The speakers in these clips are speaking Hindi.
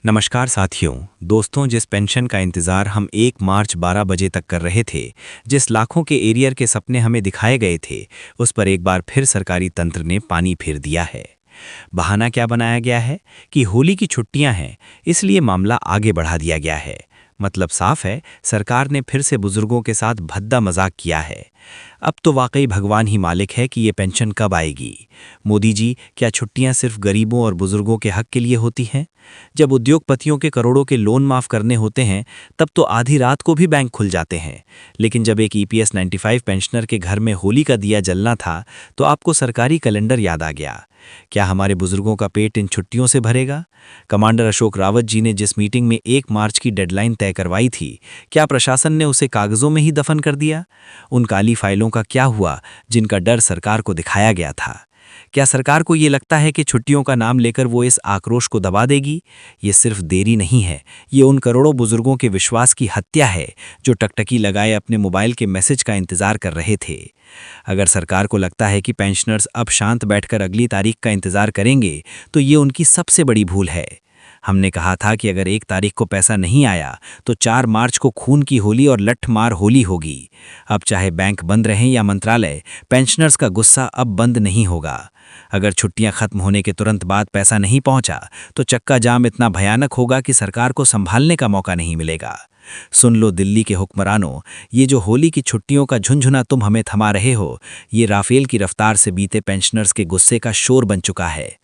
नमस्कार साथियों। दोस्तों, जिस पेंशन का इंतज़ार हम 1 मार्च 12 बजे तक कर रहे थे, जिस लाखों के एरियर के सपने हमें दिखाए गए थे, उस पर एक बार फिर सरकारी तंत्र ने पानी फेर दिया है। बहाना क्या बनाया गया है कि होली की छुट्टियां हैं, इसलिए मामला आगे बढ़ा दिया गया है। मतलब साफ है, सरकार ने फिर से बुजुर्गों के साथ भद्दा मजाक किया है। अब तो वाकई भगवान ही मालिक है कि ये पेंशन कब आएगी। मोदी जी, क्या छुट्टियां सिर्फ गरीबों और बुजुर्गों के हक के लिए होती हैं? जब उद्योगपतियों के करोड़ों के लोन माफ करने होते हैं, तब तो आधी रात को भी बैंक खुल जाते हैं। लेकिन जब एक ईपीएस 95 पेंशनर के घर में होली का दिया जलना था, तो आपको सरकारी कैलेंडर याद आ गया। क्या हमारे बुजुर्गों का पेट इन छुट्टियों से भरेगा? कमांडर अशोक रावत जी ने जिस मीटिंग में 1 मार्च की डेडलाइन तय करवाई थी, क्या प्रशासन ने उसे कागजों में ही दफन कर दिया? उन काली फाइलों का क्या हुआ जिनका डर सरकार को दिखाया गया था? क्या सरकार को ये लगता है कि छुट्टियों का नाम लेकर वो इस आक्रोश को दबा देगी? ये सिर्फ देरी नहीं है, ये उन करोड़ों बुजुर्गों के विश्वास की हत्या है जो टकटकी लगाए अपने मोबाइल के मैसेज का इंतजार कर रहे थे। अगर सरकार को लगता है कि पेंशनर्स अब शांत बैठकर अगली तारीख का इंतजार करेंगे, तो ये उनकी सबसे बड़ी भूल है। हमने कहा था कि अगर 1 तारीख को पैसा नहीं आया, तो 4 मार्च को खून की होली और लठमार होली होगी। अब चाहे बैंक बंद रहें या मंत्रालय, पेंशनर्स का गुस्सा अब बंद नहीं होगा। अगर छुट्टियां खत्म होने के तुरंत बाद पैसा नहीं पहुंचा, तो चक्का जाम इतना भयानक होगा कि सरकार को संभालने का मौका नहीं मिलेगा। सुन लो दिल्ली के हुक्मरानों, ये जो होली की छुट्टियों का झुंझुना तुम हमें थमा रहे हो, ये राफेल की रफ्तार से बीते पेंशनर्स के गुस्से का शोर बन चुका है।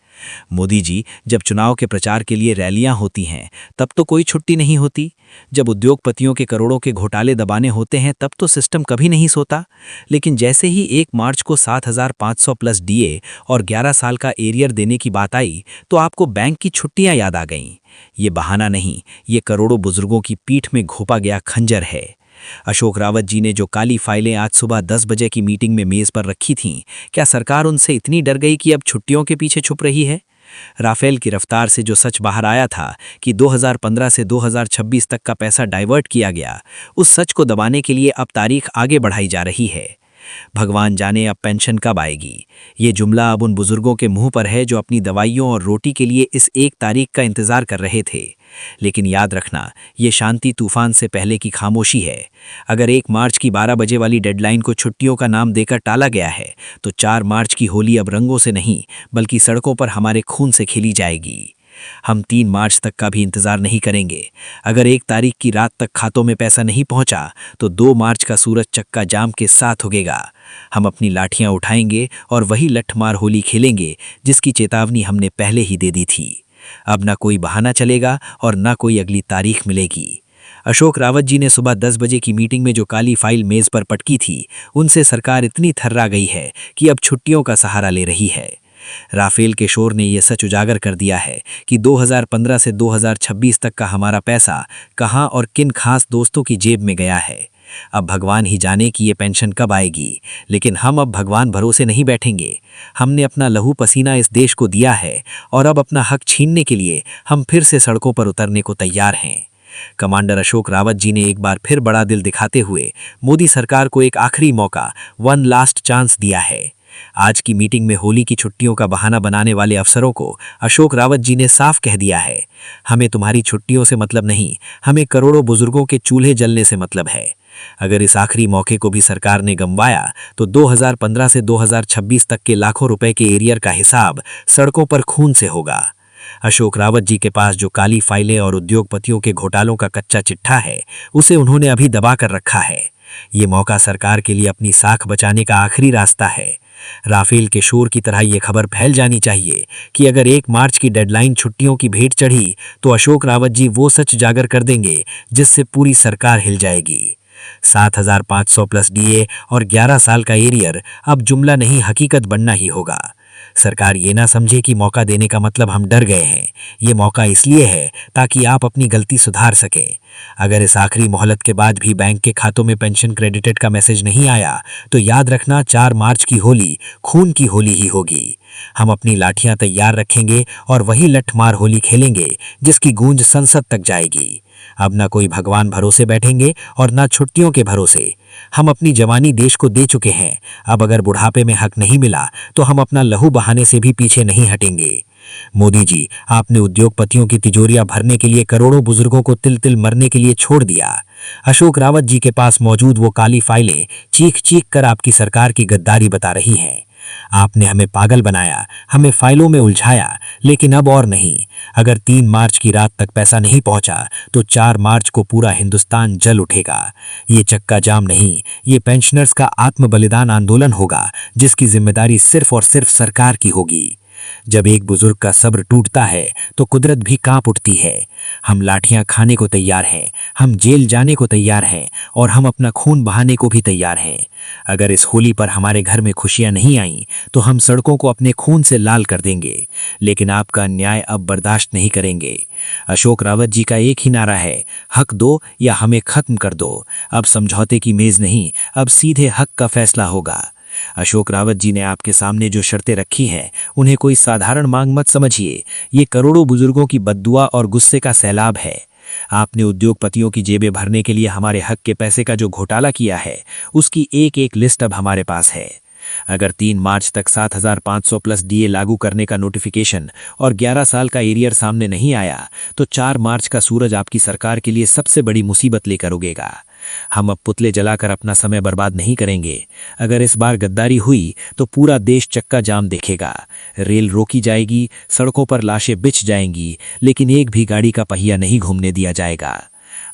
मोदी जी, जब चुनाव के प्रचार के लिए रैलियां होती हैं, तब तो कोई छुट्टी नहीं होती। जब उद्योगपतियों के करोड़ों के घोटाले दबाने होते हैं, तब तो सिस्टम कभी नहीं सोता। लेकिन जैसे ही 1 मार्च को 7,500 प्लस डीए और 11 साल का एरियर देने की बात आई, तो आपको बैंक की छुट्टियां याद आ गईं। ये बहाना नहीं, ये करोड़ों बुजुर्गों की पीठ में घोंपा गया खंजर है। अशोक रावत जी ने जो काली फाइलें आज सुबह 10 बजे की मीटिंग में मेज पर रखी थीं, क्या सरकार उनसे इतनी डर गई कि अब छुट्टियों के पीछे छुप रही है? राफेल की रफ्तार से जो सच बाहर आया था कि 2015 से 2026 तक का पैसा डाइवर्ट किया गया, उस सच को दबाने के लिए अब तारीख आगे बढ़ाई जा रही है। भगवान जाने अब पेंशन कब आएगी। ये जुमला अब उन बुजुर्गों के मुंह पर है जो अपनी दवाइयों और रोटी के लिए इस 1 तारीख का इंतजार कर रहे थे। लेकिन याद रखना, ये शांति तूफान से पहले की खामोशी है। अगर 1 मार्च की 12 बजे वाली डेडलाइन को छुट्टियों का नाम देकर टाला गया है, तो 4 मार्च की होली अब रंगों से नहीं, बल्कि सड़कों पर हमारे खून से खेली जाएगी। हम 3 मार्च तक का भी इंतजार नहीं करेंगे। अगर 1 तारीख की रात तक खातों में पैसा नहीं पहुंचा, तो 2 मार्च का सूरज चक्का जाम के साथ उगेगा। हम अपनी लाठियां उठाएंगे और वही लठमार होली खेलेंगे जिसकी चेतावनी हमने पहले ही दे दी थी। अब ना कोई बहाना चलेगा और ना कोई अगली तारीख मिलेगी। अशोक रावत जी ने सुबह 10 बजे की मीटिंग में जो काली फाइल मेज पर पटकी थी, उनसे सरकार इतनी थर्रा गई है कि अब छुट्टियों का सहारा ले रही है। राफेल के शोर ने यह सच उजागर कर दिया है कि 2015 से 2026 तक का हमारा पैसा कहां और किन खास दोस्तों की जेब में गया है। अब भगवान ही जाने कि ये पेंशन कब आएगी, लेकिन हम अब भगवान भरोसे नहीं बैठेंगे। हमने अपना लहू पसीना इस देश को दिया है और अब अपना हक छीनने के लिए हम फिर से सड़कों पर उतरने को तैयार हैं। कमांडर अशोक रावत जी ने एक बार फिर बड़ा दिल दिखाते हुए मोदी सरकार को एक आखिरी मौका, वन लास्ट चांस दिया है। आज की मीटिंग में होली की छुट्टियों का बहाना बनाने वाले अफसरों को अशोक रावत जी ने साफ कह दिया है, हमें तुम्हारी छुट्टियों से मतलब नहीं, हमें करोड़ों बुजुर्गों के चूल्हे जलने से मतलब है। अगर इस आखिरी मौके को भी सरकार ने गंवाया, तो 2015 से 2026 तक के लाखों रुपए के एरियर का हिसाब सड़कों पर खून से होगा। अशोक रावत जी के पास जो काली फाइलें और उद्योगपतियों के घोटालों का कच्चा चिट्ठा है, उसे उन्होंने अभी दबा कर रखा है। ये मौका सरकार के लिए अपनी साख बचाने का आखिरी रास्ता है। राफेल के शोर की तरह ये खबर फैल जानी चाहिए कि अगर 1 मार्च की डेडलाइन छुट्टियों की भेंट चढ़ी, तो अशोक रावत जी वो सच उजागर कर देंगे जिससे पूरी सरकार हिल जाएगी। 7,500 प्लस डीए और 11 साल का एरियर अब जुमला नहीं, हकीकत बनना ही होगा। सरकार ये ना समझे कि मौका देने का मतलब हम डर गए हैं। ये मौका इसलिए है ताकि आप अपनी गलती सुधार सकें। अगर इस आखिरी मोहलत के बाद भी बैंक के खातों में पेंशन क्रेडिटेड का मैसेज नहीं आया, तो याद रखना 4 मार्च की होली खून की होली ही होगी। हम अपनी लाठियां तैयार रखेंगे और वही लठमार होली खेलेंगे जिसकी गूंज संसद तक जाएगी। अब ना कोई भगवान भरोसे बैठेंगे और ना छुट्टियों के भरोसे। हम अपनी जवानी देश को दे चुके हैं। अब अगर बुढ़ापे में हक नहीं मिला, तो हम अपना लहू बहाने से भी पीछे नहीं हटेंगे। मोदी जी, आपने उद्योगपतियों की तिजोरियां भरने के लिए करोड़ों बुजुर्गों को तिल तिल मरने के लिए छोड़ दिया। अशोक रावत जी के पास मौजूद वो काली फाइलें चीख चीख कर आपकी सरकार की गद्दारी बता रही हैं। आपने हमें पागल बनाया, हमें फाइलों में उलझाया, लेकिन अब और नहीं। अगर 3 मार्च की रात तक पैसा नहीं पहुंचा तो 4 मार्च को पूरा हिंदुस्तान जल उठेगा। ये चक्का जाम नहीं, ये पेंशनर्स का आत्म बलिदान आंदोलन होगा, जिसकी जिम्मेदारी सिर्फ और सिर्फ सरकार की होगी। जब एक बुजुर्ग का सब्र टूटता है तो कुदरत भी कांप उठती है। हम लाठियां खाने को तैयार हैं, हम जेल जाने को तैयार हैं और हम अपना खून बहाने को भी तैयार हैं। अगर इस होली पर हमारे घर में खुशियां नहीं आईं तो हम सड़कों को अपने खून से लाल कर देंगे, लेकिन आपका अन्याय अब बर्दाश्त नहीं करेंगे। अशोक रावत जी का एक ही नारा है, हक दो या हमें खत्म कर दो। अब समझौते की मेज नहीं, अब सीधे हक का फैसला होगा। अशोक रावत जी ने आपके सामने जो शर्तें रखी हैं, उन्हें कोई साधारण मांग मत समझिए। ये करोड़ों बुजुर्गों की बद्दुआ और गुस्से का सैलाब है। आपने उद्योगपतियों की जेबें भरने के लिए हमारे हक के पैसे का जो घोटाला किया है, उसकी एक एक लिस्ट अब हमारे पास है। अगर 3 मार्च तक 7,500 प्लस डीए लागू करने का नोटिफिकेशन और 11 साल का एरियर सामने नहीं आया तो 4 मार्च का सूरज आपकी सरकार के लिए सबसे बड़ी मुसीबत लेकर उगेगा। हम अब पुतले जलाकर अपना समय बर्बाद नहीं करेंगे। अगर इस बार गद्दारी हुई तो पूरा देश चक्का जाम देखेगा। रेल रोकी जाएगी, सड़कों पर लाशें बिछ जाएंगी, लेकिन एक भी गाड़ी का पहिया नहीं घूमने दिया जाएगा।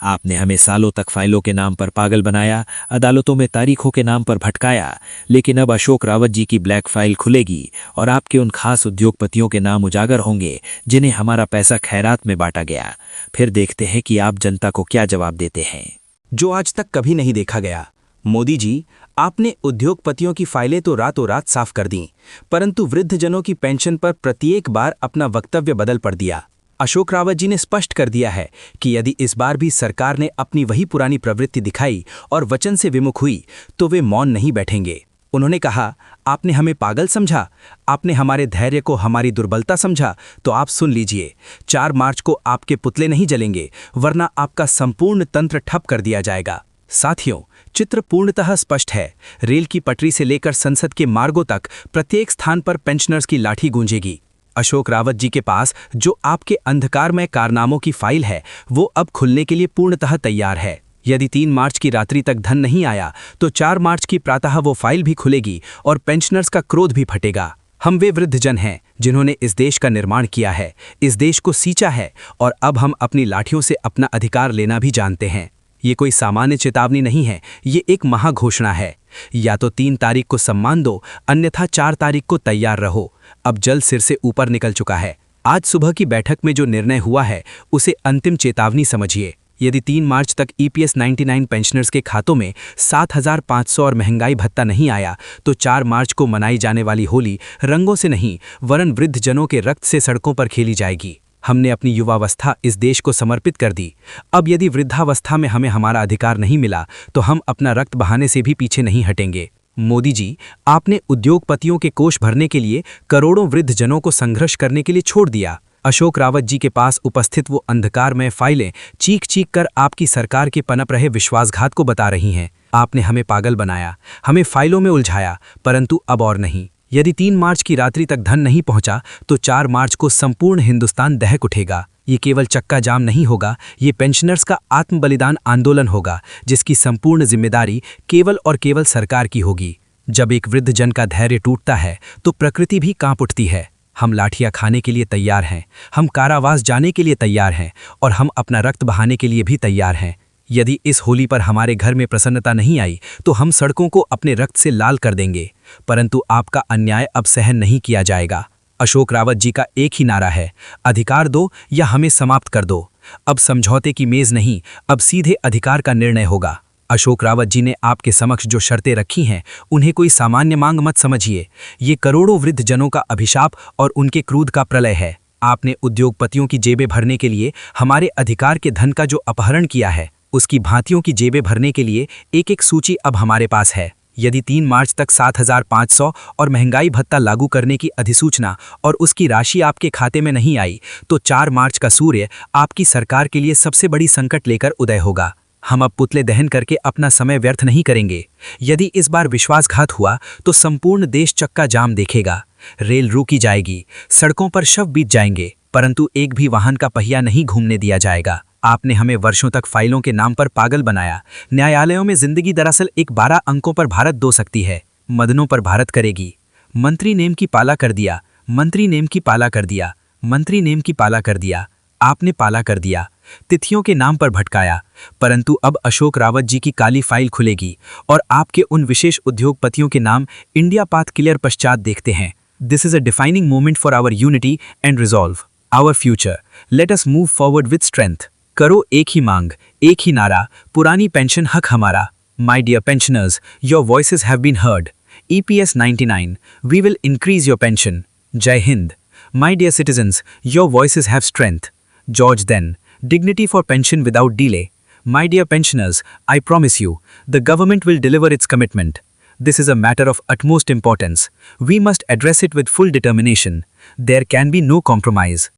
आपने हमें सालों तक फाइलों के नाम पर पागल बनाया, अदालतों में तारीखों के नाम पर भटकाया, लेकिन अब अशोक रावत जी की ब्लैक फाइल खुलेगी और आपके उन खास उद्योगपतियों के नाम उजागर होंगे जिन्हें हमारा पैसा खैरात में बांटा गया। फिर देखते हैं कि आप जनता को क्या जवाब देते हैं, जो आज तक कभी नहीं देखा गया। मोदी जी, आपने उद्योगपतियों की फाइलें तो रातों रात साफ कर दी, परंतु वृद्धजनों की पेंशन पर प्रत्येक बार अपना वक्तव्य बदल पड़ दिया। अशोक रावत जी ने स्पष्ट कर दिया है कि यदि इस बार भी सरकार ने अपनी वही पुरानी प्रवृत्ति दिखाई और वचन से विमुख हुई तो वे मौन नहीं बैठेंगे। उन्होंने कहा, आपने हमें पागल समझा, आपने हमारे धैर्य को हमारी दुर्बलता समझा, तो आप सुन लीजिए, 4 मार्च को आपके पुतले नहीं जलेंगे, वरना आपका संपूर्ण तंत्र ठप कर दिया जाएगा। साथियों, चित्र पूर्णतः स्पष्ट है। रेल की पटरी से लेकर संसद के मार्गों तक प्रत्येक स्थान पर पेंशनर्स की लाठी गूंजेगी। अशोक रावत जी के पास जो आपके अंधकारमय कारनामों की फाइल है, वो अब खुलने के लिए पूर्णतः तैयार है। यदि 3 मार्च की रात्रि तक धन नहीं आया तो 4 मार्च की प्रातः वो फाइल भी खुलेगी और पेंशनर्स का क्रोध भी फटेगा। हम वे वृद्धजन हैं जिन्होंने इस देश का निर्माण किया है, इस देश को सींचा है, और अब हम अपनी लाठियों से अपना अधिकार लेना भी जानते हैं। ये कोई सामान्य चेतावनी नहीं है, ये एक महाघोषणा है। या तो 3 तारीख को सम्मान दो, अन्यथा 4 तारीख को तैयार रहो। अब जल सिर से ऊपर निकल चुका है। आज सुबह की बैठक में जो निर्णय हुआ है उसे अंतिम चेतावनी समझिए। यदि 3 मार्च तक EPS 99 पेंशनर्स के खातों में 7,500 और महंगाई भत्ता नहीं आया तो 4 मार्च को मनाई जाने वाली होली रंगों से नहीं वरन वृद्धजनों के रक्त से सड़कों पर खेली जाएगी। हमने अपनी युवावस्था इस देश को समर्पित कर दी। अब यदि वृद्धावस्था में हमें हमारा अधिकार नहीं मिला तो हम अपना रक्त बहाने से भी पीछे नहीं हटेंगे। मोदी जी, आपने उद्योगपतियों के कोष भरने के लिए करोड़ों वृद्धजनों को संघर्ष करने के लिए छोड़ दिया। अशोक रावत जी के पास उपस्थित वो अंधकारमय फाइलें चीख चीख कर आपकी सरकार के पनप रहे विश्वासघात को बता रही हैं। आपने हमें पागल बनाया, हमें फाइलों में उलझाया, परंतु अब और नहीं। यदि 3 मार्च की रात्रि तक धन नहीं पहुंचा तो 4 मार्च को संपूर्ण हिंदुस्तान दहक उठेगा। ये केवल चक्का जाम नहीं होगा, ये पेंशनर्स का आत्म बलिदान आंदोलन होगा, जिसकी संपूर्ण जिम्मेदारी केवल और केवल सरकार की होगी। जब एक वृद्धजन का धैर्य टूटता है तो प्रकृति भी कांप उठती है। हम लाठियां खाने के लिए तैयार हैं, हम कारावास जाने के लिए तैयार हैं और हम अपना रक्त बहाने के लिए भी तैयार हैं। यदि इस होली पर हमारे घर में प्रसन्नता नहीं आई तो हम सड़कों को अपने रक्त से लाल कर देंगे, परंतु आपका अन्याय अब सहन नहीं किया जाएगा। अशोक रावत जी का एक ही नारा है, अधिकार दो या हमें समाप्त कर दो। अब समझौते की मेज नहीं, अब सीधे अधिकार का निर्णय होगा। अशोक रावत जी ने आपके समक्ष जो शर्तें रखी हैं उन्हें कोई सामान्य मांग मत समझिए। ये करोड़ों वृद्धजनों का अभिशाप और उनके क्रोध का प्रलय है। आपने उद्योगपतियों की जेबें भरने के लिए हमारे अधिकार के धन का जो अपहरण किया है, उसकी भांतियों की जेबें भरने के लिए एक एक सूची अब हमारे पास है। यदि 3 मार्च तक 7,500 और महंगाई भत्ता लागू करने की अधिसूचना और उसकी राशि आपके खाते में नहीं आई तो 4 मार्च का सूर्य आपकी सरकार के लिए सबसे बड़ी संकट लेकर उदय होगा। हम अब पुतले दहन करके अपना समय व्यर्थ नहीं करेंगे। यदि इस बार विश्वासघात हुआ तो संपूर्ण देश चक्का जाम देखेगा। रेल रोकी जाएगी, सड़कों पर शव बीत जाएंगे, परंतु एक भी वाहन का पहिया नहीं घूमने दिया जाएगा। आपने हमें वर्षों तक फाइलों के नाम पर पागल बनाया। न्यायालयों में जिंदगी दरअसल एक 12 अंकों पर भारत दो सकती है, मदनों पर भारत करेगी। मंत्री नेम की पाला कर दिया, मंत्री नेम की पाला कर दिया, मंत्री नेम की पाला कर दिया। आपने पाला कर दिया, तिथियों के नाम पर भटकाया, परंतु अब अशोक रावत जी की काली फाइल खुलेगी और आपके उन विशेष उद्योगपतियों के नाम इंडिया पाथ क्लियर पश्चात देखते हैं। This is a defining moment for our unity and resolve our future. Let us move forward with strength. करो एक ही मांग, एक ही नारा, पुरानी पेंशन हक हमारा। My dear pensioners, your voices have been heard. EPS 99, we will increase your pension. Jai Hind. My dear citizens, your voices have strength. George then, dignity for pension without delay. My dear pensioners, I promise you, the government will deliver its commitment. This is a matter of utmost importance. We must address it with full determination. There can be no compromise.